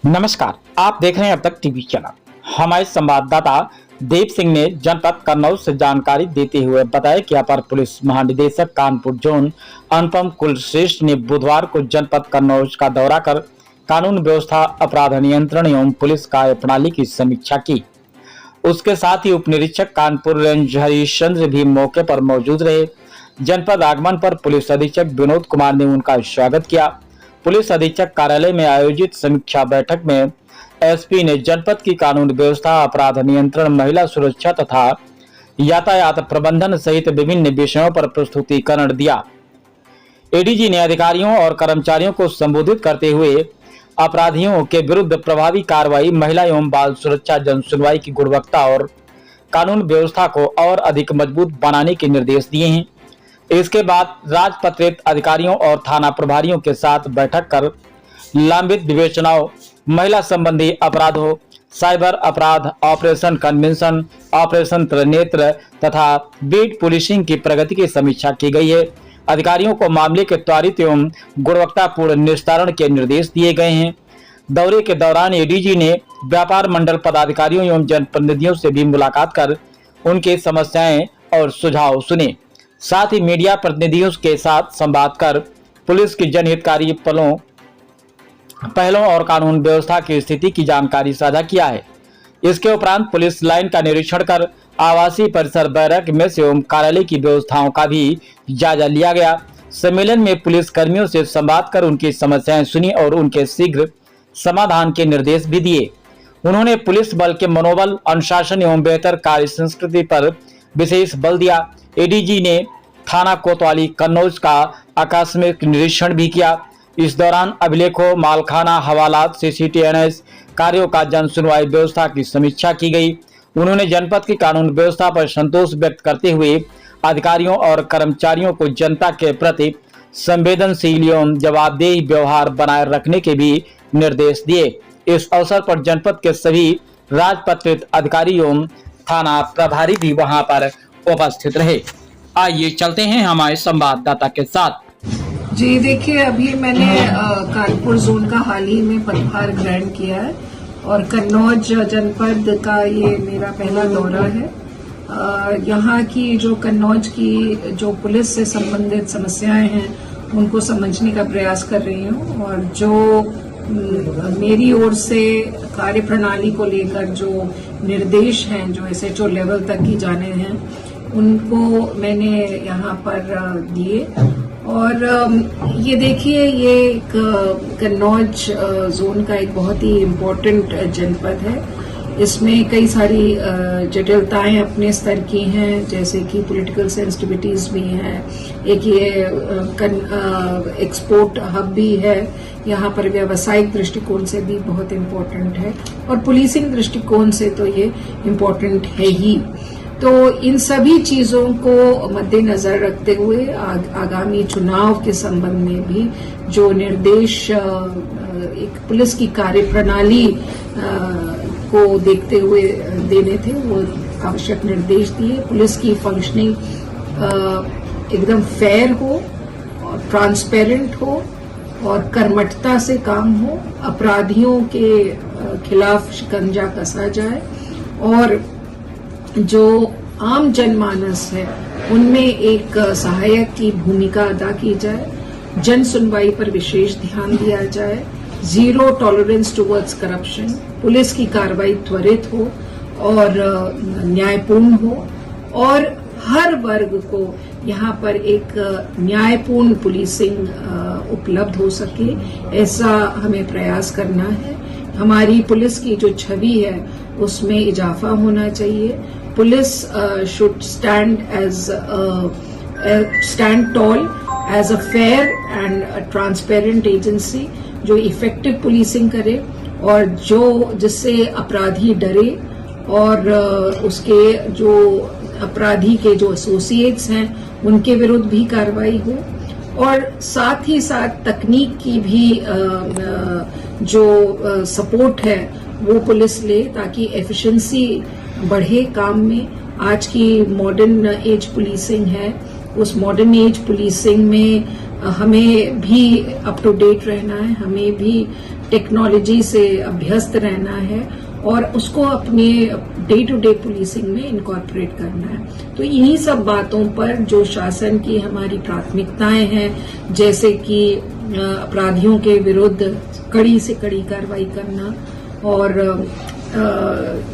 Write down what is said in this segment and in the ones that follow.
नमस्कार, आप देख रहे हैं अब तक टीवी चैनल। हमारे संवाददाता देव सिंह ने जनपद कन्नौज से जानकारी देते हुए बताया कि अपर पुलिस महानिदेशक कानपुर जोन अनुपम कुलश्रेष्ठ ने बुधवार को जनपद कन्नौज का दौरा कर कानून व्यवस्था, अपराध नियंत्रण एवं पुलिस कार्य प्रणाली की समीक्षा की। उसके साथ ही उप निरीक्षक कानपुर रेंज हरिश्चंद्र भी मौके पर मौजूद रहे। जनपद आगमन पर पुलिस अधीक्षक विनोद कुमार ने उनका स्वागत किया। पुलिस अधीक्षक कार्यालय में आयोजित समीक्षा बैठक में एसपी ने जनपद की कानून व्यवस्था, अपराध नियंत्रण, महिला सुरक्षा तथा यातायात प्रबंधन सहित विभिन्न विषयों पर प्रस्तुतिकरण दिया। एडीजी ने अधिकारियों और कर्मचारियों को संबोधित करते हुए अपराधियों के विरुद्ध प्रभावी कार्रवाई, महिला एवं बाल सुरक्षा, जन सुनवाई की गुणवत्ता और कानून व्यवस्था को और अधिक मजबूत बनाने के निर्देश दिए हैं। इसके बाद राजपत्रित अधिकारियों और थाना प्रभारियों के साथ बैठक कर लंबित विवेचनाओं, महिला संबंधी अपराधों, साइबर अपराध, ऑपरेशन कन्वेंशन, ऑपरेशन त्रिनेत्र तथा बीट पुलिसिंग की प्रगति की समीक्षा की गई है। अधिकारियों को मामले के त्वरित एवं गुणवत्तापूर्ण निस्तारण के निर्देश दिए गए हैं। दौरे के दौरान एडीजी ने व्यापार मंडल पदाधिकारियों एवं जनप्रतिनिधियों से भी मुलाकात कर उनकी समस्याएं और सुझाव सुने। साथ ही मीडिया प्रतिनिधियों के साथ संवाद कर पुलिस की जनहितकारी पहलों और कानून व्यवस्था की स्थिति की जानकारी साझा किया है। इसके उपरांत पुलिस लाइन का निरीक्षण कर आवासीय परिसर, बैरक मेस एवं कार्यालय की व्यवस्थाओं का भी जायजा लिया गया। सम्मेलन में पुलिस कर्मियों से संवाद कर उनकी समस्याएं सुनी और उनके शीघ्र समाधान के निर्देश भी दिए। उन्होंने पुलिस बल के मनोबल, अनुशासन एवं बेहतर कार्य संस्कृति पर विशेष बल दिया। एडीजी ने थाना कोतवाली कन्नौज का आकस्मिक निरीक्षण भी किया। इस दौरान अभिलेखों, मालखाना, हवालात, सीसीटीएनएस कार्यों का जन सुनवाई व्यवस्था की समीक्षा की गई। उन्होंने जनपद की कानून व्यवस्था पर संतोष व्यक्त करते हुए अधिकारियों और कर्मचारियों को जनता के प्रति संवेदनशील एवं जवाबदेही व्यवहार बनाए रखने के भी निर्देश दिए। इस अवसर पर जनपद के सभी राजपत्रित अधिकारी एवं थाना प्रभारी भी वहां पर उपस्थित रहे। आइए चलते हैं हमारे संवाददाता के साथ। जी देखिए, अभी मैंने कानपुर जोन का हाल ही में पदभार ग्रहण किया है और कन्नौज जनपद का ये मेरा पहला दौरा है। यहाँ की जो कन्नौज की जो पुलिस से संबंधित समस्याएं हैं उनको समझने का प्रयास कर रही हूँ और जो मेरी ओर से कार्य प्रणाली को लेकर जो निर्देश हैं, जो एसएचओ लेवल तक की जाने हैं, उनको मैंने यहाँ पर दिए। और ये देखिए, ये एक कन्नौज जोन का एक बहुत ही इम्पोर्टेंट जनपद है। इसमें कई सारी जटिलताएं अपने स्तर की हैं, जैसे कि पॉलिटिकल सेंसिटिविटीज भी हैं। एक ये एक्सपोर्ट हब भी है, यहाँ पर व्यावसायिक दृष्टिकोण से भी बहुत इम्पोर्टेंट है और पुलिसिंग दृष्टिकोण से तो ये इम्पोर्टेंट है ही। तो इन सभी चीजों को मद्देनजर रखते हुए आगामी चुनाव के संबंध में भी जो निर्देश एक पुलिस की कार्यप्रणाली को देखते हुए देने थे, वो आवश्यक निर्देश दिए। पुलिस की फंक्शनिंग एकदम फेयर हो और ट्रांसपेरेंट हो और कर्मठता से काम हो, अपराधियों के खिलाफ शिकंजा कसा जाए और जो आम जनमानस है उनमें एक सहायक की भूमिका अदा की जाए, जन सुनवाई पर विशेष ध्यान दिया जाए, zero tolerance towards corruption, police की कार्रवाई त्वरित हो और न्यायपूर्ण हो और हर वर्ग को यहाँ पर एक न्यायपूर्ण पुलिसिंग उपलब्ध हो सके, ऐसा हमें प्रयास करना है। हमारी पुलिस की जो छवि है उसमें इजाफा होना चाहिए। Police should stand tall as a fair and transparent agency जो इफेक्टिव पुलिसिंग करे और जिससे अपराधी डरे और उसके जो अपराधी के जो एसोसिएट्स हैं उनके विरुद्ध भी कार्रवाई हो और साथ ही साथ तकनीक की भी जो सपोर्ट है वो पुलिस ले ताकि एफिशिएंसी बढ़े काम में। आज की मॉडर्न एज पुलिसिंग है, उस मॉडर्न एज पुलिसिंग में हमें भी अप टू डेट रहना है, हमें भी टेक्नोलॉजी से अभ्यस्त रहना है और उसको अपने डे टू डे पुलिसिंग में इनकॉर्पोरेट करना है। तो इन्हीं सब बातों पर जो शासन की हमारी प्राथमिकताएं हैं, जैसे कि अपराधियों के विरुद्ध कड़ी से कड़ी कार्रवाई करना और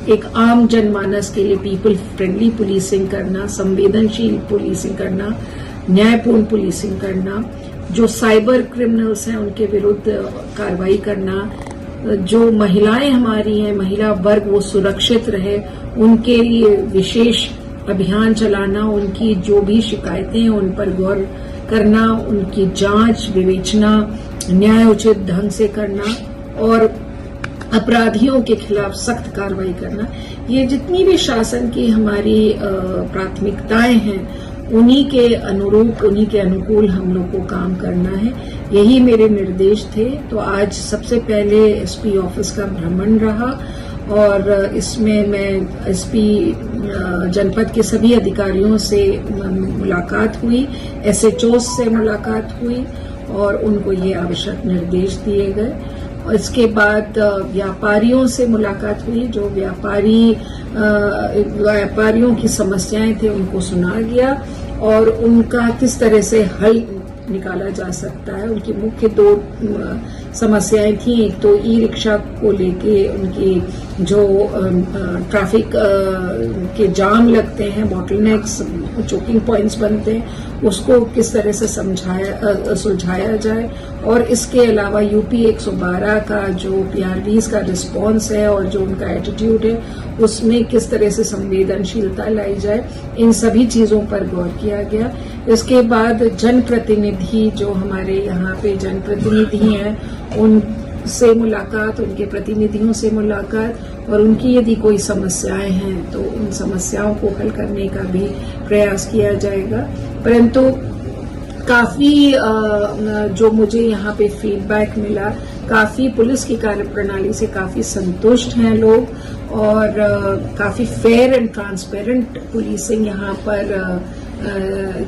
एक आम जनमानस के लिए पीपल फ्रेंडली पुलिसिंग करना, संवेदनशील पुलिसिंग करना, न्यायपूर्ण पुलिसिंग करना, जो साइबर क्रिमिनल्स हैं उनके विरुद्ध कार्रवाई करना, जो महिलाएं हमारी हैं, महिला वर्ग वो सुरक्षित रहे, उनके लिए विशेष अभियान चलाना, उनकी जो भी शिकायतें हैं उन पर गौर करना, उनकी जांच विवेचना न्याय उचित ढंग से करना और अपराधियों के खिलाफ सख्त कार्रवाई करना। ये जितनी भी शासन की हमारी प्राथमिकताएं हैं उन्हीं के अनुरूप, उन्हीं के अनुकूल हम लोग को काम करना है। यही मेरे निर्देश थे। तो आज सबसे पहले एसपी ऑफिस का भ्रमण रहा और इसमें मैं एसपी जनपद के सभी अधिकारियों से मुलाकात हुई, एसएचओ से मुलाकात हुई और उनको ये आवश्यक निर्देश दिए गए। और इसके बाद व्यापारियों से मुलाकात हुई, जो व्यापारियों की समस्याएं थे उनको सुना गया और उनका किस तरह से हल निकाला जा सकता है। उनकी मुख्य दो समस्याएं थी, एक तो ई रिक्शा को लेके उनकी जो ट्रैफिक के जाम लगते हैं, बॉटलनेक्स, चोकिंग पॉइंट्स बनते हैं, उसको किस तरह से सुलझाया जाए और इसके अलावा यूपी 112 का जो पीआरडीज का रिस्पांस है और जो उनका एटीट्यूड है उसमें किस तरह से संवेदनशीलता लाई जाए, इन सभी चीजों पर गौर किया गया। इसके बाद जनप्रतिनिधि जो हमारे यहाँ पे जनप्रतिनिधि हैं उनसे मुलाकात, उनके प्रतिनिधियों से मुलाकात और उनकी यदि कोई समस्याएं हैं तो उन समस्याओं को हल करने का भी प्रयास किया जाएगा। परंतु काफी जो मुझे यहाँ पे फीडबैक मिला, काफी पुलिस की कार्यप्रणाली से काफी संतुष्ट हैं लोग और काफी फेयर एंड ट्रांसपेरेंट पुलिसिंग यहाँ पर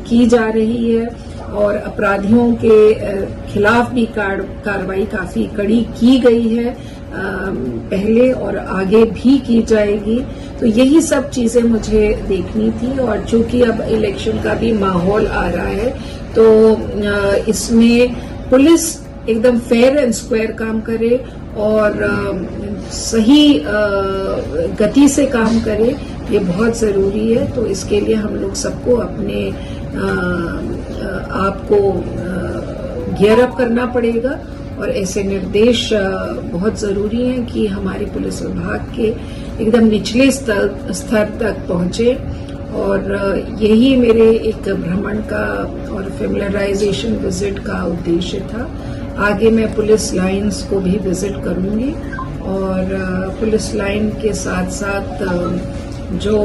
की जा रही है और अपराधियों के खिलाफ भी कार्रवाई काफी कड़ी की गई है पहले और आगे भी की जाएगी। तो यही सब चीजें मुझे देखनी थी और चूंकि अब इलेक्शन का भी माहौल आ रहा है तो इसमें पुलिस एकदम फेयर एंड स्क्वायर काम करे और सही गति से काम करे, ये बहुत जरूरी है। तो इसके लिए हम लोग सबको अपने आप को गियर अप करना पड़ेगा और ऐसे निर्देश बहुत जरूरी हैं कि हमारी पुलिस विभाग के एकदम निचले स्तर तक पहुंचे और यही मेरे एक भ्रमण का और फेमिलराइजेशन विजिट का उद्देश्य था। आगे मैं पुलिस लाइन्स को भी विजिट करूंगी और पुलिस लाइन के साथ साथ जो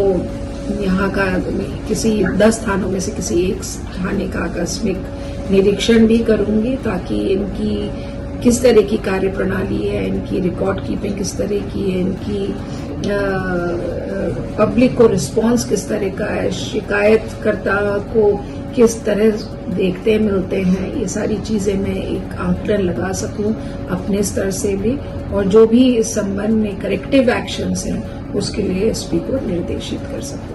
यहाँ का किसी 10 थानों में से किसी एक थाने का आकस्मिक निरीक्षण भी करूंगी ताकि इनकी किस तरह की कार्यप्रणाली है, इनकी रिकॉर्ड कीपिंग किस तरह की है, इनकी पब्लिक को रिस्पांस किस तरह का है, शिकायतकर्ता को किस तरह देखते मिलते हैं, ये सारी चीजें मैं एक आकलन लगा सकूं अपने स्तर से भी और जो भी इस संबंध में करेक्टिव एक्शंस हैं उसके लिए एसपी को निर्देशित कर सकूं।